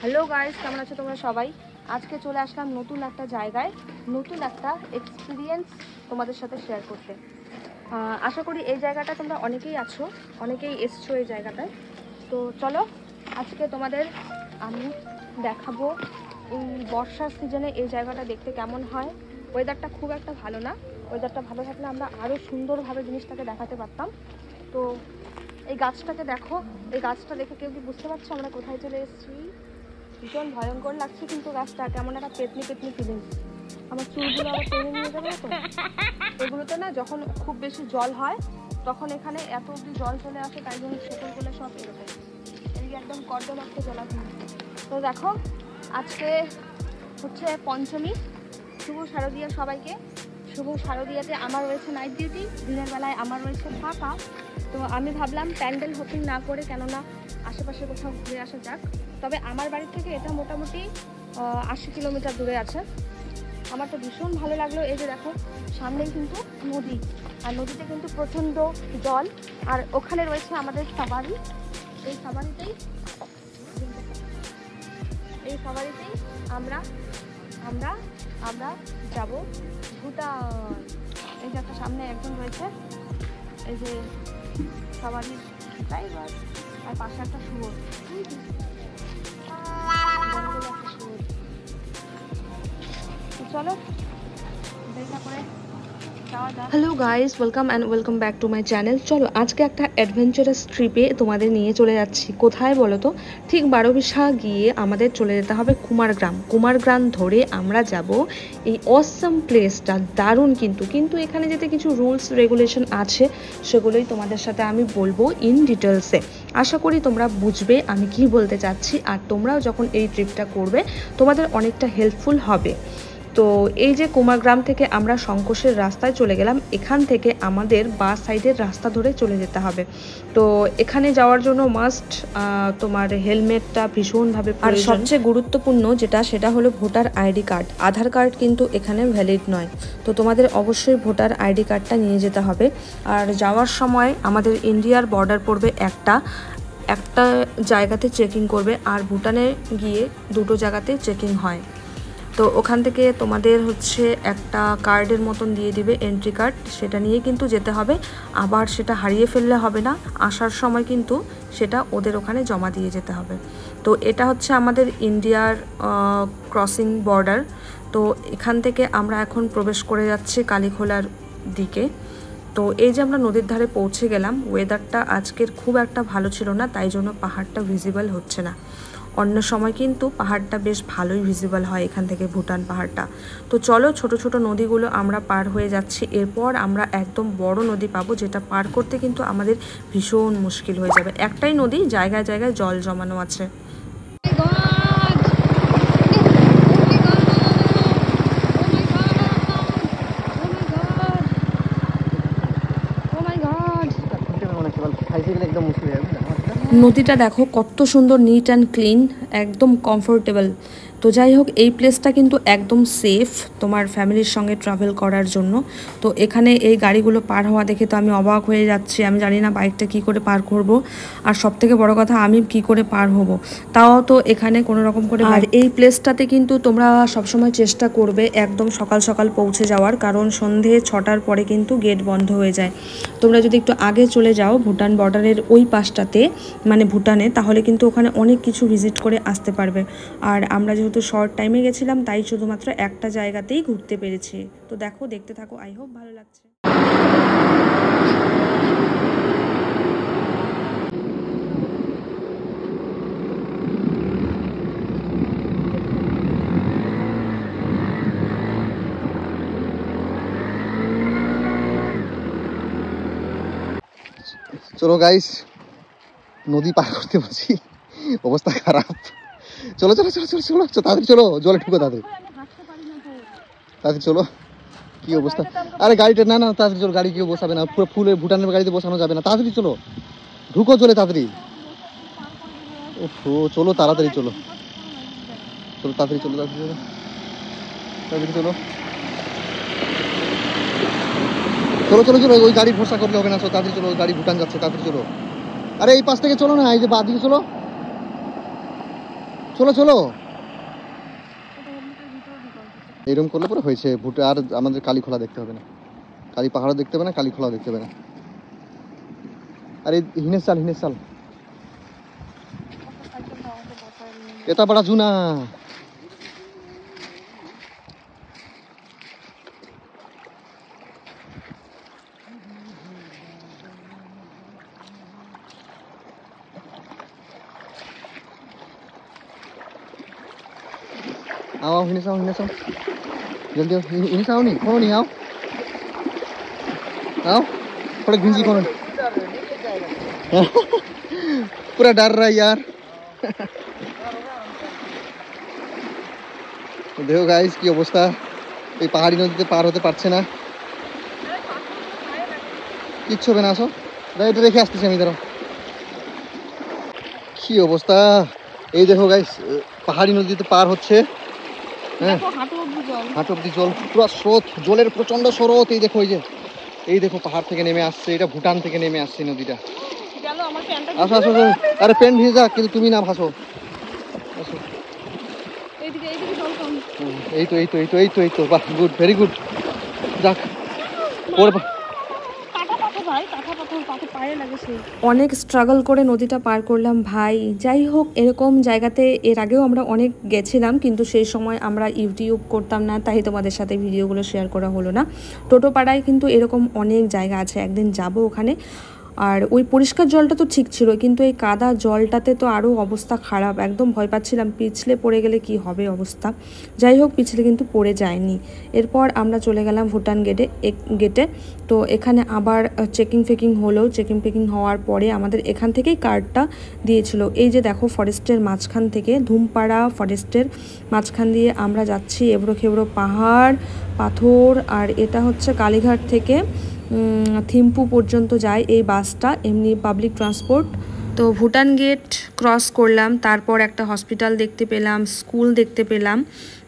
Hello guys, কেমন আছো তোমরা সবাই? আজকে চলে আসলাম নতুন একটা জায়গায়, নতুন একটা এক্সপিরিয়েন্স তোমাদের সাথে শেয়ার করতে। আশা করি এই জায়গাটা তোমরা অনেকেই আছো, অনেকেই এসছো এই জায়গাটায়। তো চলো আজকে তোমাদের আমি দেখাবো এই বর্ষার সিজনে এই জায়গাটা দেখতে কেমন হয়। ওয়েদারটা খুব একটা ভালো না, ওয়েদারটা ভালো থাকলে আমরা আরও সুন্দরভাবে জিনিসটাকে দেখাতে পারতাম। তো এই গাছটাকে দেখো, এই গাছটা দেখে কেউ কি বুঝতে পারছো আমরা কোথায় চলে এসেছি? ভীষণ ভয়ঙ্কর লাগছে কিন্তু গাছটা, কেমন একটা পেতনি পেতনি ফিলিংস। আমার চুলগুলো আবার টেনে নিয়ে যাবে না তো? এগুলোতে না যখন খুব বেশি জল হয় তখন এখানে এত অব্দি জল চলে আসে, তাই জন্য ছোটোগুলো সব এরকম এদিকে একদম কর্দমাক্ত জলাভূমি। তো দেখো আজকে হচ্ছে পঞ্চমী, শুভ শারদীয়া সবাইকে। শুভ শারদীয়াতে আমার রয়েছে নাইট ডিউটি, দিনের বেলায় আমার রয়েছে ফাঁকা। তো আমি ভাবলাম প্যান্ডেল হোপিং না করে কেননা আশেপাশে কোথাও ঘুরে আসা যাক। তবে আমার বাড়ি থেকে এটা মোটামুটি 80 কিলোমিটার দূরে আছে। আমার তো ভীষণ ভালো লাগলো। এই যে দেখো সামনেই কিন্তু নদী, আর নদীতে কিন্তু প্রচণ্ড জল, আর ওখানে রয়েছে আমাদের সাবারি। এই সাবারিতেই আমরা আমরা আমরা যাব ভুটান। এই যে একটা সামনে একজন রয়েছে, এই যে সাবারির ড্রাইভার, আর পাশে একটা শুয়োর। চলো দেরি না করে যাওয়া যাক। Hello guys, welcome back to my channel. চলো আজকে একটা অ্যাডভেঞ্চারাস ট্রিপে তোমাদের নিয়ে চলে যাচ্ছি। কোথায় বলো তো? ঠিক বারোবিশা গিয়ে আমাদের চলে যেতে হবে কুমারগ্রাম ধরে আমরা যাব এই অসাম প্লেসটা। দারুণ কিন্তু এখানে যেতে কিছু রুলস রেগুলেশন আছে, সেগুলোই তোমাদের সাথে আমি বলবো ইন ডিটেলসে। আশা করি তোমরা বুঝবে আমি কি বলতে চাচ্ছি, আর তোমরাও যখন এই ট্রিপটা করবে তোমাদের অনেকটা হেল্পফুল হবে। তো এই যে কুমারগ্রাম থেকে আমরা শঙ্কোষের রাস্তায় চলে গেলাম, এখান থেকে আমাদের বাঁ সাইডের রাস্তা ধরে চলে যেতে হবে। তো এখানে যাওয়ার জন্য মাস্ট তোমার হেলমেটটা ভীষণভাবে, আর সবচেয়ে গুরুত্বপূর্ণ সেটা হলো ভোটার আইডি কার্ড। আধার কার্ড কিন্তু এখানে ভ্যালিড নয়, তো তোমাদের অবশ্যই ভোটার আইডি কার্ডটা নিয়ে যেতে হবে। আর যাওয়ার সময় আমাদের ইন্ডিয়ার বর্ডার পড়বে একটা জায়গাতে চেকিং করবে, আর ভুটানে গিয়ে দুটো জায়গাতে চেকিং হয়। তো ওখান থেকে তোমাদের হচ্ছে একটা কার্ডের মতন দিয়ে দিবে, এন্ট্রি কার্ড, সেটা নিয়ে কিন্তু যেতে হবে। আবার সেটা হারিয়ে ফেললে হবে না, আসার সময় কিন্তু সেটা ওদের ওখানে জমা দিয়ে যেতে হবে। তো এটা হচ্ছে আমাদের ইন্ডিয়ার ক্রসিং বর্ডার। তো এখান থেকে আমরা এখন প্রবেশ করে যাচ্ছি কালীখোলার দিকে। তো এই যে আমরা নদীর ধারে পৌঁছে গেলাম। ওয়েদারটা আজকের খুব একটা ভালো ছিল না, তাই জন্য পাহাড়টা ভিজিবল হচ্ছে না। অন্য সময় কিন্তু পাহাড়টা বেশ ভালোই ভিজিবল হয় এখান থেকে, ভুটান পাহাড়টা। তো চলো ছোট ছোট নদীগুলো আমরা পার হয়ে যাচ্ছি। এরপর আমরা একদম বড় নদী পাবো, যেটা পার করতে কিন্তু আমাদের ভীষণ মুশকিল হয়ে যাবে। একটাই নদী, জায়গায় জায়গায় জল জমানো আছে। নদীটা দেখো কত সুন্দর, নিট অ্যান্ড ক্লিন, একদম কমফোর্টেবল। তো যাই হোক, এই প্লেসটা কিন্তু একদম সেফ তোমার ফ্যামিলির সঙ্গে ট্রাভেল করার জন্য। তো এখানে এই গাড়িগুলো পার হওয়া দেখে তো আমি অবাক হয়ে যাচ্ছি। আমি জানি না বাইকটা কি করে পার করব, আর সবথেকে বড় কথা আমি কি করে পার হব। তাও তো এখানে কোনো রকম করে। আর এই প্লেসটাতে কিন্তু তোমরা সবসময় চেষ্টা করবে একদম সকাল সকাল পৌঁছে যাওয়ার, কারণ সন্ধে 6টার পরে কিন্তু গেট বন্ধ হয়ে যায়। তোমরা যদি একটু আগে চলে যাও ভুটান বর্ডারের ওই পাশটাতে, মানে ভুটানে, তাহলে কিন্তু ওখানে অনেক কিছু ভিজিট করে আসতে পারবে। আর আমরা যেহেতু শর্ট টাইমে গেছিলাম, তাই শুধুমাত্র একটা জায়গাতেই ঘুরতে পেরেছি। তো দেখো, দেখতে থাকো, আই হোপ ভালো লাগছে। চলো গাইস, নদী পার করতে বসি, অবস্থা খারাপ। চলো চলো চলো চলো চলো তাড়াতাড়ি চলো, জলে ঢুকো তাড়াতাড়ি তাড়াতাড়ি চলো। কি অবস্থা! আরে গাড়িটা না না, তাড়াতাড়ি চলো, গাড়ি কেউ বসাবে না, পুরো ফুলে ভুটানের গাড়িতে বসানো যাবে না। তাড়াতাড়ি চলো, ঢুকো চলে তাড়াতাড়ি। ও চলো তাড়াতাড়ি চলো, চলো তাড়াতাড়ি চলো, তাড়াতাড়ি চলো, তাড়াতাড়ি চলো, চলো চলো চলো। ওই গাড়ি ভরসা করলে হবে না, তাড়াতাড়ি চলো, গাড়ি ভুটান যাচ্ছে, তাড়াতাড়ি চলো। আরে এই পাশ থেকে চলো না, এই যে বাঁ দিকে চলো, চলো চলো, এরকম করলে পরে হয়েছে ভুটে। আর আমাদের কালীখোলা দেখতে হবে না, কালী পাহাড়ও দেখতে হবে না, কালীখোলাও দেখতে হবে না। अरे हिने साल इतना बड़ा जूना। आओ हिने साल जल्दी आओ, हिने साल नहीं कौन नहीं आओ आओ थोड़ा घुंजी कौन पूरा डर रहा है यार। देखो गाइस की अवस्था, এই পাহাড়ি নদীতে পার হতে পারছে না, কিচ্ছু হবে না। আসো এটা দেখে আসতেছি আমি, ধরো কি অবস্থা। এই দেখো গাইস পাহাড়ি নদীতে পার হচ্ছে, হ্যাঁ হাঁটু অব্দি জল, পুরো স্রোত, জলের প্রচন্ড স্রোত। এই দেখো, এই দেখো পাহাড় থেকে নেমে আসছে, এটা ভুটান থেকে নেমে আসছে নদীটা। আসো আসো, আরে প্যান্ট ভিজে যাক কিন্তু তুমি না ভাসো। আসো, এই তো এই তো এই তো এই তো এই তো, বাহ গুড, ভেরি গুড। যাক অনেক স্ট্রাগল করে নদীটা পার করলাম ভাই। যাই হোক, এরকম জায়গাতে এর আগেও আমরা অনেক গেছিলাম, কিন্তু সেই সময় আমরা ইউটিউব করতাম না, তাই তোমাদের সাথে ভিডিওগুলো শেয়ার করা হলো না। টোটোপাড়ায় কিন্তু এরকম অনেক জায়গা আছে, একদিন যাব ওখানে। আর ওই পরিষ্কার জলটা তো ঠিক ছিল, কিন্তু এই কাদা জলটাতে তো আরও অবস্থা খারাপ, একদম ভয় পাচ্ছিলাম পিছলে পড়ে গেলে কি হবে অবস্থা। যাই হোক, পিছলে কিন্তু পড়ে যায়নি। এরপর আমরা চলে গেলাম ভুটান গেটে। তো এখানে আবার চেকিং হলো। চেকিং হওয়ার পরে আমাদের এখান থেকেই কার্ডটা দিয়েছিল। এই যে দেখো, ফরেস্টের মাঝখান থেকে, ধুমপাড়া ফরেস্টের মাঝখান দিয়ে আমরা যাচ্ছি, এবড়ো খেবড়ো পাহাড় পাথর। আর এটা হচ্ছে কালীঘাট থেকে থিম্পু পর্যন্ত যায় এই বাসটা, এমনি পাবলিক ট্রান্সপোর্ট। তো ভুটান গেট ক্রস করলাম, তারপর একটা হসপিটাল দেখতে পেলাম, স্কুল দেখতে পেলাম।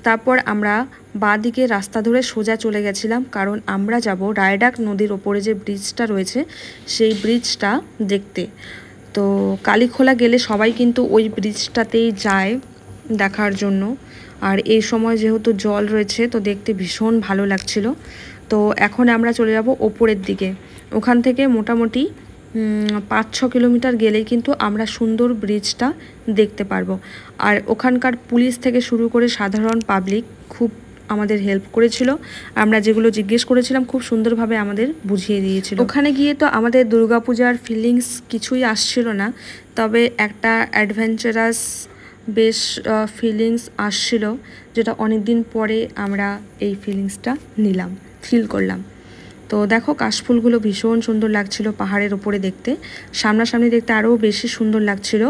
তারপর আমরা বাঁ দিকে রাস্তা ধরে সোজা চলে গেছিলাম, কারণ আমরা যাব রায়ডাক নদীর ওপরে যে ব্রিজটা রয়েছে সেই ব্রিজটা দেখতে। তো কালীখোলা গেলে সবাই কিন্তু ওই ব্রিজটাতেই যায় দেখার জন্য। আর এই সময় যেহেতু জল রয়েছে, তো দেখতে ভীষণ ভালো লাগছিল। তো এখন আমরা চলে যাব ওপরের দিকে। ওখান থেকে মোটামুটি 5-6 কিলোমিটার গেলেই কিন্তু আমরা সুন্দর ব্রিজটা দেখতে পারবো। আর ওখানকার পুলিশ থেকে শুরু করে সাধারণ পাবলিক খুব আমাদের হেল্প করেছিল। আমরা যেগুলো জিজ্ঞেস করেছিলাম খুব সুন্দরভাবে আমাদের বুঝিয়ে দিয়েছিল। ওখানে গিয়ে তো আমাদের দুর্গাপূজার ফিলিংস কিছুই আসছিল না, তবে একটা অ্যাডভেঞ্চারাস বেশ ফিলিংস আসছিল, যেটা অনেক দিন পরে আমরা এই ফিলিংসটা ফিল করলাম। তো দেখো, কাশফুলগুলো ভীষণ সুন্দর লাগছিল পাহাড়ের ওপরে দেখতে, সামনাসামনি দেখতে আরও বেশি সুন্দর লাগছিল,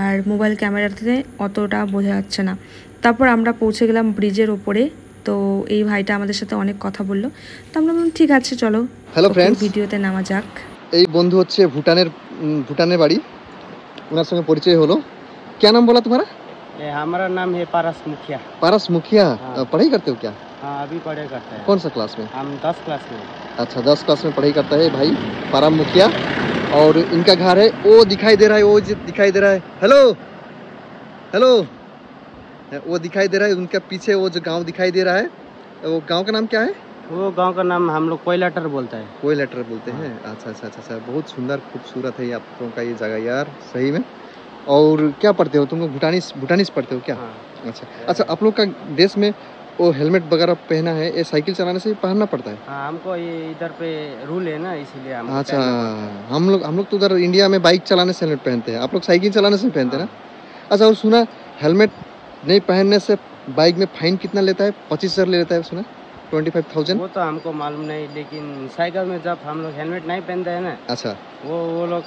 আর মোবাইল ক্যামেরাতে অতটা বোঝা যাচ্ছে না। তারপর আমরা পৌঁছে গেলাম ব্রিজের ওপরে। তো এই ভাইটা আমাদের সাথে অনেক কথা বললো, তো আমরা বললাম ঠিক আছে চলো, হ্যালো ফ্রেন্ডস, ভিডিওতে নামা যাক। এই বন্ধু হচ্ছে ভুটানের বাড়ি, ওনার সঙ্গে পরিচয় হলো। क्या नाम बोला तुम्हारा? हमारा नाम है पारस मुखिया। पारस मुखिया। हाँ। पढ़ाई करते हो क्या? हाँ, अभी पढ़ाई करते हैं। कौन सा क्लास में? हम 10 क्लास में। अच्छा, 10 क्लास में पढ़ाई करता है भाई पारस मुखिया। और इनका घर है वो दिखाई दे रहा है, वो दिखाई दे रहा है, हेलो हेलो, वो दिखाई दे रहा है उनका पीछे, वो जो गांव दिखाई दे रहा है, वो गांव का नाम क्या है? वो गांव का नाम हम लोग कोयलाटर बोलते हैं। कोयलाटर बोलते हैं। अच्छा अच्छा अच्छा अच्छा, बहुत सुंदर खूबसूरत है आप लोगों का ये जगह यार, सही में। और क्या पढ़ते हो तुम लोग? भूटानीस पढ़ते हो क्या? हाँ। अच्छा अच्छा, आप लोग का देश में वो हेलमेट वगैरह पहना है, ये साइकिल चलाने से पहनना पड़ता है? हाँ, हमको ये इधर पे रूल है ना, इसीलिए हम। अच्छा, हम लोग तो उधर इंडिया में बाइक चलाने से हेलमेट पहनते हैं, आप लोग साइकिल चलाने से पहनते हैं ना? अच्छा, और सुना हेलमेट नहीं पहनने से बाइक में फाइन कितना लेता है? 25,000 ले लेता है सुना, 25,000। वो तो हमको मालूम नहीं, लेकिन साइकिल में जब हम लोग हेलमेट नहीं पहनते हैं ना, अच्छा, वो लोग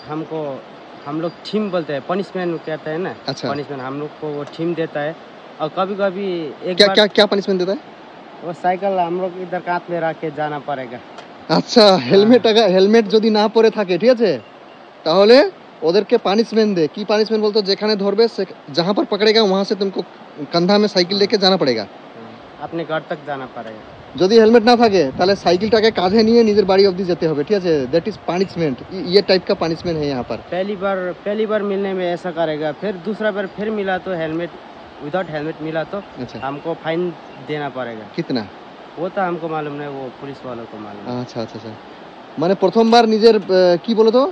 हम लोग थीम बोलते हैं, पनिशमेंट कहते हैं ना। अच्छा, पनिशमेंट हम लोग को वो थीम देता है। और कभी कभी क्या पनिशमेंट देता है? वो साइकिल हम लोग इधर कांध में रख के जाना पड़ेगा। আচ্ছা, হেলমেট যদি না পরে থাকে, ঠিক আছে, তাহলে ওদেরকে পানিশমেন্ট দে। কি পানিশমেন্ট বলতো? যেখানে ধরবে जहां पर पकड़ेगा वहां से तुमको कंधा में साइकिल लेके जाना पड़ेगा, अपने घर तक जाना पड़ेगा। যদি হেলমেট না থাকে তাহলে সাইকেলটাকে কাঁধে নিয়ে নিজের বাড়ি অবধি যেতে হবে, ঠিক আছে? दैट इज पनिशमेंट, ये टाइप का पनिशमेंट है यहाँ पर। पहली बार मिलने में ऐसा करेगा, फिर दूसरा बार फिर मिला तो हेलमेट विदाउट हेलमेट मिला तो अच्छा हमको फाइन देना पड़ेगा। कितना? वो तो हमको मालूम नहीं, वो पुलिस वालों को मालूम। আচ্ছা আচ্ছা আচ্ছা মানে প্রথমবার নিজের কি বলো তো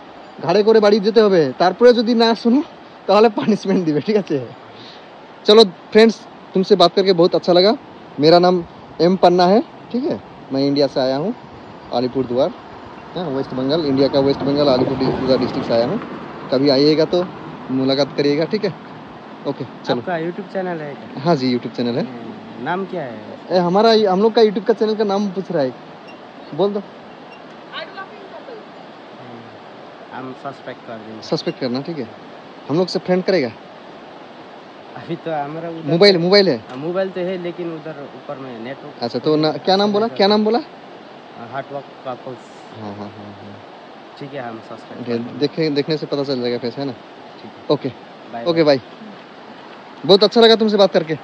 ঘাড়ে করে বাড়ি যেতে হবে, তারপরে যদি না শুনো তাহলে পানিশমেंट দিবে, ঠিক আছে? चलो फ्रेंड्स, तुमसे बात करके बहुत अच्छा लगा। मेरा नाम एम पन्ना है, ठीक है? मैं इंडिया से आया हूँ, अलीपुरद्वार, हाँ, वेस्ट बंगाल, इंडिया का वेस्ट बंगाल अलीपुरद्वार डिस्ट्रिक्ट से आया हूँ। कभी आइएगा तो मुलाकात करिएगा, ठीक है? ओके चलो। आपका यूट्यूब चैनल है क्या? हाँ जी, यूट्यूब चैनल है। नाम क्या है? हमारा हम लोग का यूट्यूब का चैनल का नाम पूछ रहा है, बोल दो। हम सस्पेक्ट कर देंगे। सस्पेक्ट करना, ठीक है? हम लोग से फ्रेंड करेगा? अभी तो हमारा मोबाइल है? मोबाइल तो है, लेकिन उधर ऊपर में नेटवर्क। अच्छा तो क्या नाम बोला, क्या नाम बोला? Hard work couples. हाँ हाँ हाँ हाँ ठीक है, हम सस्पेक्ट देखने से पता चल जाएगा फेस, है ना? Okay bye okay bye. बहुत अच्छा लगा तुमसे बात करके।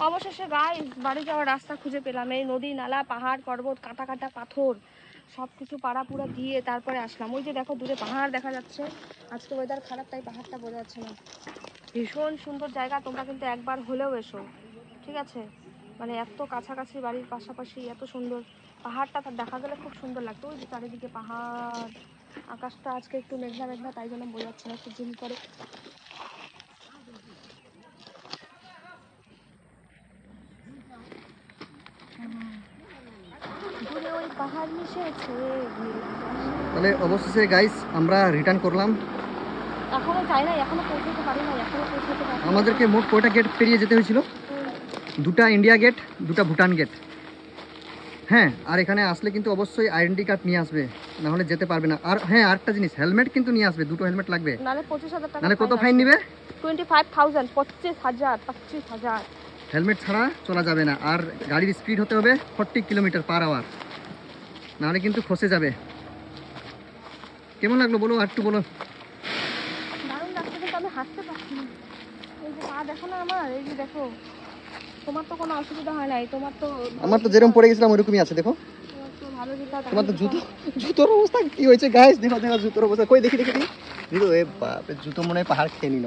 অবশেষে গাইস বাড়ি যাওয়ার রাস্তা খুঁজে পেলাম। এই নদী নালা পাহাড় পর্বত কাটা কাটা পাথর সব কিছু পাড়াপুরা দিয়ে তারপরে আসলাম। ওই যে দেখো দূরে পাহাড় দেখা যাচ্ছে। আজকে ওয়েদার খারাপ তাই পাহাড়টা বোঝা যাচ্ছে না। ভীষণ সুন্দর জায়গা, তোমরা কিন্তু একবার হলেও এসো, ঠিক আছে? মানে এত কাছাকাছি বাড়ির পাশাপাশি এত সুন্দর পাহাড়টা দেখা গেলে খুব সুন্দর লাগতো। ওই যে চারিদিকে পাহাড়, আকাশটা আজকে একটু মেঘলা মেঘলা তাই জন্য বোঝা যাচ্ছে না, একটু জিম করে। তাহলে অবশেষে গাইস আমরা রিটার্ন করলাম। এখনো যাই না, এখনো পৌঁছাতে পারি না, এখনো পৌঁছাতে পারি। আমাদেরকে মোট কয়টা গেট পেরিয়ে যেতে হয়েছিল? দুটা ইন্ডিয়া গেট, দুটা ভুটান গেট। হ্যাঁ, আর এখানে আসলে কিন্তু অবশ্যই আইডেন্টি কার্ড নিয়ে আসবে, না হলে যেতে পারবে না। আর হ্যাঁ, আরেকটা জিনিস, হেলমেট কিন্তু নিয়ে আসবে, দুটো হেলমেট লাগবে, নালে 25,000 টাকা। নালে কত ফাইন নেবে? 25,000, 25,000। হেলমেট ছাড়া চলা যাবে না। আর গাড়ির স্পিড হতে হবে 40 কিলোমিটার/আওয়ার, নাহলে কিন্তু খসে যাবে। কেমন লাগলো বলো, আর একটু বলো। দারুণ লাগছে, কিন্তু আমি হাঁটতে পারছি না। এই যে পা দেখো না আমার, এই যে দেখো। তোমার তো কোনো অসুবিধা হয় নাই, তোমার তো। আমার তো যেরকম পড়ে গেছিলাম ওরকমই আছে, দেখো। তোমার তো ভালো জুতা। তোমার তো জুতোর অবস্থা কি হয়েছে গাইস, দেখো দেখো জুতোর অবস্থা। কই দেখি দেখি দেখো, এ বাপ রে, জুতো মনে হয় পাহাড় খেয়ে নিল।